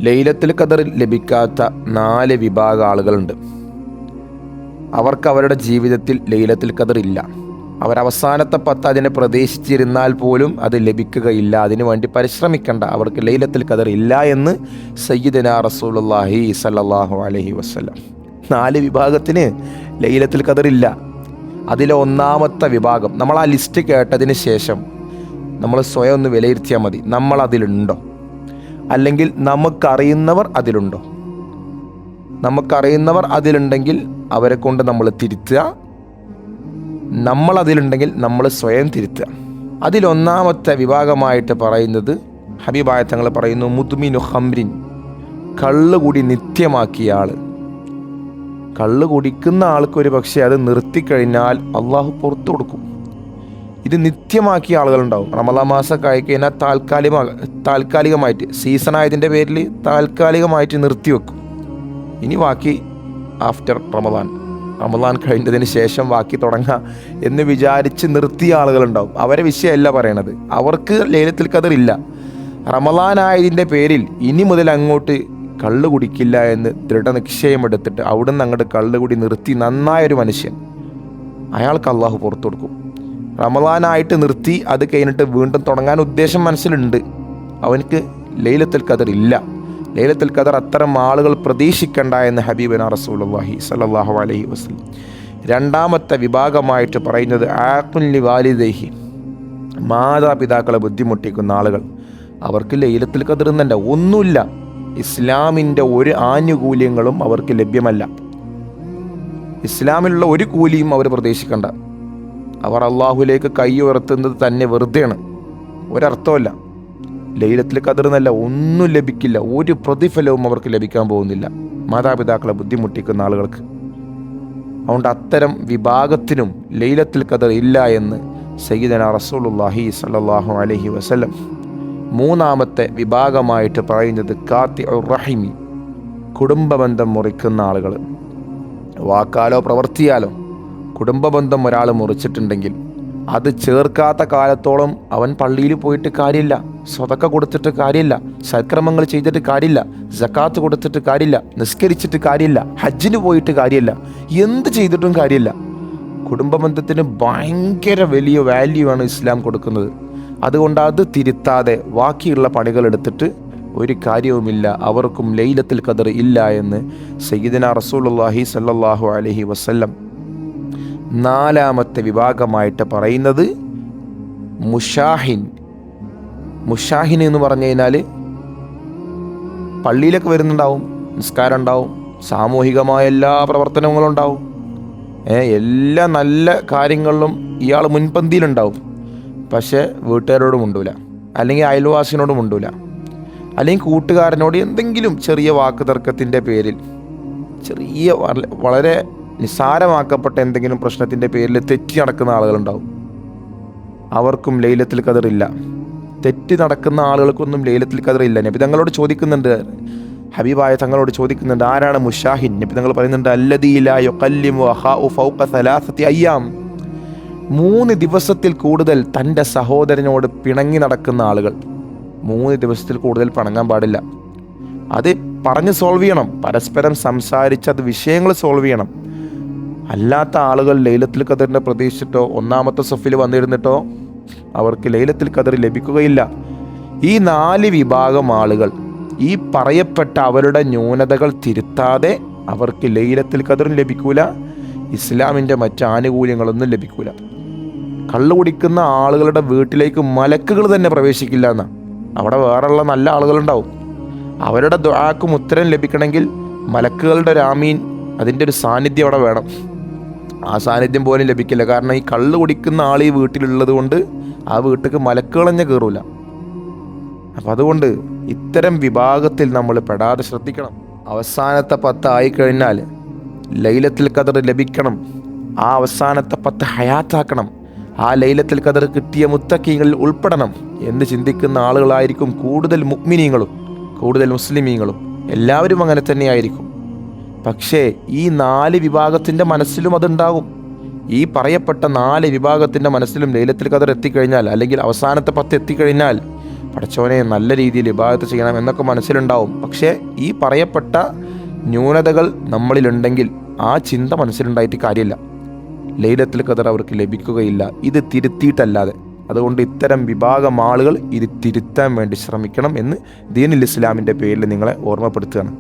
ലൈലത്തുൽ ഖദർ ലഭിക്കാത്ത 4 വിഭാഗം ആളുകളുണ്ട്. അവർക്ക് അവരുടെ ജീവിതത്തിൽ ലൈലത്തുൽ ഖദർ ഇല്ല. അവരവസാനത്തെ 10 അതിനെ പ്രതീക്ഷിച്ചിരുന്നാൽ പോലും അത് ലഭിക്കുകയില്ല. അതിനുവേണ്ടി പരിശ്രമിക്കേണ്ട, അവർക്ക് ലൈലത്തുൽ ഖദർ ഇല്ല എന്ന് സയ്യിദനാ റസൂലുള്ളാഹി സ്വല്ലല്ലാഹു അലൈഹി വസല്ലം. 4 വിഭാഗത്തിന് ലൈലത്തുൽ ഖദർ ഇല്ല. അതിലെ ഒന്നാമത്തെ വിഭാഗം, നമ്മൾ ആ ലിസ്റ്റ് കേട്ടതിന് ശേഷം നമ്മൾ സ്വയം ഒന്ന് വിലയിരുത്തിയാൽ മതി. നമ്മൾ അതിലുണ്ടോ? അല്ലെങ്കിൽ നമുക്കറിയുന്നവർ അതിലുണ്ടോ? നമുക്കറിയുന്നവർ അതിലുണ്ടെങ്കിൽ അവരെ കൊണ്ട് നമ്മൾ തിരുത്തുക. നമ്മൾ അതിലുണ്ടെങ്കിൽ നമ്മൾ സ്വയം തിരുത്തുക. അതിലൊന്നാമത്തെ വിഭാഗമായിട്ട് പറയുന്നത്, ഹബീബായ തങ്ങൾ പറയുന്നു, മുദ്മിനു ഖംറിൻ, കള്ളുകൂടി നിത്യമാക്കിയ ആൾ. കള്ള് കുടിക്കുന്ന ആൾക്ക് ഒരു പക്ഷേ അത് നിർത്തിക്കഴിഞ്ഞാൽ അള്ളാഹു പുറത്തു കൊടുക്കും. ഇത് നിത്യമാക്കിയ ആളുകളുണ്ടാവും. റമദാൻ മാസമൊക്കെ ആയിക്കഴിഞ്ഞാൽ താൽക്കാലികമായിട്ട്, സീസണായതിൻ്റെ പേരിൽ താൽക്കാലികമായിട്ട് നിർത്തിവെക്കും. ഇനി ബാക്കി ആഫ്റ്റർ റമദാൻ കഴിഞ്ഞതിന് ശേഷം ബാക്കി തുടങ്ങാം എന്ന് വിചാരിച്ച് നിർത്തിയ ആളുകളുണ്ടാവും. അവരെ വിഷയമല്ല പറയണത്. അവർക്ക് ലൈലത്തുൽ ഖദർ ഇല്ല. റമദാൻ ആയതിൻ്റെ പേരിൽ ഇനി മുതൽ അങ്ങോട്ട് കള്ള് കുടിക്കില്ല എന്ന് ദൃഢനിശ്ചയമെടുത്തിട്ട് അവിടുന്ന് അങ്ങോട്ട് കള്ളുകൂടി നിർത്തി നന്നായൊരു മനുഷ്യൻ, അയാൾക്ക് അള്ളാഹു പുറത്തു കൊടുക്കും. റമദാനായിട്ട് നിർത്തി അത് കഴിഞ്ഞിട്ട് വീണ്ടും തുടങ്ങാൻ ഉദ്ദേശം മനസ്സിലുണ്ട്, അവനക്ക് ലൈലത്തുൽ ഖദർ ഇല്ല. ലൈലത്തുൽ ഖദർ അത്തരം ആളുകൾ പ്രതീക്ഷിക്കണ്ട എന്ന് ഹബീബനാ റസൂലുള്ളാഹി സ്വല്ലല്ലാഹു അലൈഹി വസല്ലം. രണ്ടാമത്തെ വിഭാഗമായിട്ട് പറയുന്നത് ആഖുൽ ലിവാലിദൈഹി, മാതാപിതാക്കളെ ബുദ്ധിമുട്ടിക്കുന്ന ആളുകൾ. അവർക്ക് ലൈലത്തുൽ ഖദർ എന്നല്ല ഒന്നുമില്ല. ഇസ്ലാമിൻ്റെ ഒരു ആനുകൂല്യങ്ങളും അവർക്ക് ലഭ്യമല്ല. ഇസ്ലാമിലുള്ള ഒരു കൂലിയും അവർ പ്രതീക്ഷിക്കണ്ട. അവർ അള്ളാഹുലേക്ക് കൈ ഉയർത്തുന്നത് തന്നെ വെറുതെയാണ്, ഒരർത്ഥമല്ല. ലൈലത്തുൽ ഖദർ എന്നല്ല ഒന്നും ലഭിക്കില്ല, ഒരു പ്രതിഫലവും അവർക്ക് ലഭിക്കാൻ പോകുന്നില്ല മാതാപിതാക്കളെ ബുദ്ധിമുട്ടിക്കുന്ന ആളുകൾക്ക്. അതുകൊണ്ട് അത്തരം വിഭാഗത്തിനും ലൈലത്തുൽ ഖദർ ഇല്ല എന്ന് സയ്യിദനാ റസൂലുള്ളാഹി സ്വല്ലല്ലാഹു അലൈഹി വസല്ലം. മൂന്നാമത്തെ വിഭാഗമായിട്ട് പറയുന്നത് ഖാത്തിഉർ റഹിമി, കുടുംബബന്ധം മുറിക്കുന്ന ആളുകൾ. വാക്കാലോ പ്രവർത്തിയാലോ കുടുംബബന്ധം ഒരാൾ മുറിച്ചിട്ടുണ്ടെങ്കിൽ അത് ചേർക്കാത്ത കാലത്തോളം അവൻ പള്ളിയിൽ പോയിട്ട് കാര്യമില്ല, സ്വതക്ക കൊടുത്തിട്ട് കാര്യമില്ല, സൽക്രമങ്ങൾ ചെയ്തിട്ട് കാര്യമില്ല, സക്കാത്ത് കൊടുത്തിട്ട് കാര്യമില്ല, നിസ്കരിച്ചിട്ട് കാര്യമില്ല, ഹജ്ജിന് പോയിട്ട് കാര്യമില്ല, എന്ത് ചെയ്തിട്ടും കാര്യമില്ല. കുടുംബബന്ധത്തിന് ഭയങ്കര വലിയ വാല്യൂ ആണ് ഇസ്ലാം കൊടുക്കുന്നത്. അതുകൊണ്ട് അത് തിരുത്താതെ ബാക്കിയുള്ള പണികൾ എടുത്തിട്ട് ഒരു കാര്യവുമില്ല, അവർക്കും ലൈലത്തുൽ ഖദർ ഇല്ല എന്ന് സയ്യിദനാ റസൂലുള്ളാഹി സ്വല്ലല്ലാഹു അലൈഹി വസല്ലം. നാലാമത്തെ വിഭാഗമായിട്ട് പറയുന്നത് മുഷാഹിൻ. മുഷാഹിൻ എന്ന് പറഞ്ഞു കഴിഞ്ഞാൽ പള്ളിയിലൊക്കെ വരുന്നുണ്ടാവും, നിസ്കാരം ഉണ്ടാവും, സാമൂഹികമായ എല്ലാ പ്രവർത്തനങ്ങളും ഉണ്ടാവും, എല്ലാ നല്ല കാര്യങ്ങളിലും ഇയാൾ മുൻപന്തിയിലുണ്ടാവും. പക്ഷേ വീട്ടുകാരോട് മുണ്ടൂല, അല്ലെങ്കിൽ അയൽവാസിനോട് മുണ്ടൂല, അല്ലെങ്കിൽ കൂട്ടുകാരനോട് എന്തെങ്കിലും ചെറിയ വാക്ക് തർക്കത്തിൻ്റെ പേരിൽ, ചെറിയ വളരെ നിസ്സാരമാക്കപ്പെട്ട എന്തെങ്കിലും പ്രശ്നത്തിൻ്റെ പേരിൽ തെറ്റി നടക്കുന്ന ആളുകളുണ്ടാവും. അവർക്കും ലൈലത്തുൽ ഖദർ ഇല്ല. തെറ്റി നടക്കുന്ന ആളുകൾക്കൊന്നും ലൈലത്തുൽ ഖദർ ഇല്ല. നബി തങ്ങളോട് ചോദിക്കുന്നുണ്ട്, ഹബീബായ തങ്ങളോട് ചോദിക്കുന്നുണ്ട്, ആരാണ് മുഷാഹിൻ? നബി തങ്ങൾ പറയുന്നുണ്ട്, അല്ലദീ ലാ യുഖല്ലിമു അഖാഉ ഫൗഖ 3 അയ്യാം. 3 ദിവസത്തിൽ കൂടുതൽ തൻ്റെ സഹോദരനോട് പിണങ്ങി നടക്കുന്ന ആളുകൾ. 3 ദിവസത്തിൽ കൂടുതൽ പിണങ്ങാൻ പാടില്ല. അത് പറഞ്ഞ് സോൾവ് ചെയ്യണം, പരസ്പരം സംസാരിച്ച് അത് വിഷയങ്ങൾ സോൾവ് ചെയ്യണം. അല്ലാത്ത ആളുകൾ ലൈലത്തുൽ ഖദറിനെ പ്രതീക്ഷിച്ചിട്ടോ ഒന്നാമത്തെ സഫിൽ വന്നിരുന്നിട്ടോ അവർക്ക് ലൈലത്തുൽ ഖദർ ലഭിക്കുകയില്ല. ഈ 4 വിഭാഗം ആളുകൾ ഈ പറയപ്പെട്ട അവരുടെ ന്യൂനതകൾ തിരുത്താതെ അവർക്ക് ലൈലത്തുൽ ഖദറും ലഭിക്കൂല, ഇസ്ലാമിൻ്റെ മറ്റ് ആനുകൂല്യങ്ങളൊന്നും ലഭിക്കൂല. കള്ളു കുടിക്കുന്ന ആളുകളുടെ വീട്ടിലേക്ക് മലക്കുകൾ തന്നെ പ്രവേശിക്കില്ല എന്നാണ്. അവിടെ വേറെയുള്ള നല്ല ആളുകളുണ്ടാവും. അവരുടെ ദുആക്കും ഉത്തരം ലഭിക്കണമെങ്കിൽ മലക്കുകളുടെ ഒരു ആമീൻ, അതിൻ്റെ ഒരു സാന്നിധ്യം അവിടെ വേണം. ആ സാന്നിധ്യം പോലും ലഭിക്കില്ല. കാരണം ഈ കള്ളു കുടിക്കുന്ന ആൾ ഈ വീട്ടിലുള്ളത് കൊണ്ട് ആ വീട്ടിലേക്ക് മലക്കുകൾ തന്നെ കയറൂല. അപ്പം അതുകൊണ്ട് ഇത്തരം വിഭാഗത്തിൽ നമ്മൾ പെടാതെ ശ്രദ്ധിക്കണം. അവസാനത്തെ 10 ആയിക്കഴിഞ്ഞാൽ ലൈലത്തുൽ ഖദർ ലഭിക്കണം. ആ അവസാനത്തെ 10 ഹയാത്താക്കണം. ആ ലൈലത്തുൽ ഖദർ കിട്ടിയ മുത്തഖീങ്ങളിൽ ഉൾപ്പെടണം എന്ന് ചിന്തിക്കുന്ന ആളുകളായിരിക്കും കൂടുതൽ മുഅ്മിനീങ്ങളും കൂടുതൽ മുസ്ലിമീങ്ങളും. എല്ലാവരും അങ്ങനെ തന്നെയായിരിക്കും. പക്ഷേ ഈ 4 വിഭാഗത്തിൻ്റെ മനസ്സിലും അതുണ്ടാകും. ഈ പറയപ്പെട്ട 4 വിഭാഗത്തിൻ്റെ മനസ്സിലും ലൈലത്തുൽ ഖദർ എത്തിക്കഴിഞ്ഞാൽ, അല്ലെങ്കിൽ അവസാനത്തെ 10 എത്തിക്കഴിഞ്ഞാൽ പടച്ചോനെ നല്ല രീതിയിൽ ഇബാദത്ത് ചെയ്യണം എന്നൊക്കെ മനസ്സിലുണ്ടാവും. പക്ഷേ ഈ പറയപ്പെട്ട ന്യൂനതകൾ നമ്മളിലുണ്ടെങ്കിൽ ആ ചിന്ത മനസ്സിലുണ്ടായിട്ട് കാര്യമില്ല. ലൈലത്തുൽ ഖദർ അവർക്ക് ലഭിക്കുകയില്ല, ഇത് തിരുത്തിയിട്ടല്ലാതെ. അതുകൊണ്ട് ഇത്തരം വിഭാഗം ആളുകൾ ഇത് തിരുത്താൻ വേണ്ടി ശ്രമിക്കണം എന്ന് ദീനുൽ ഇസ്ലാമിൻ്റെ പേരിൽ നിങ്ങളെ ഓർമ്മപ്പെടുത്തുകയാണ്.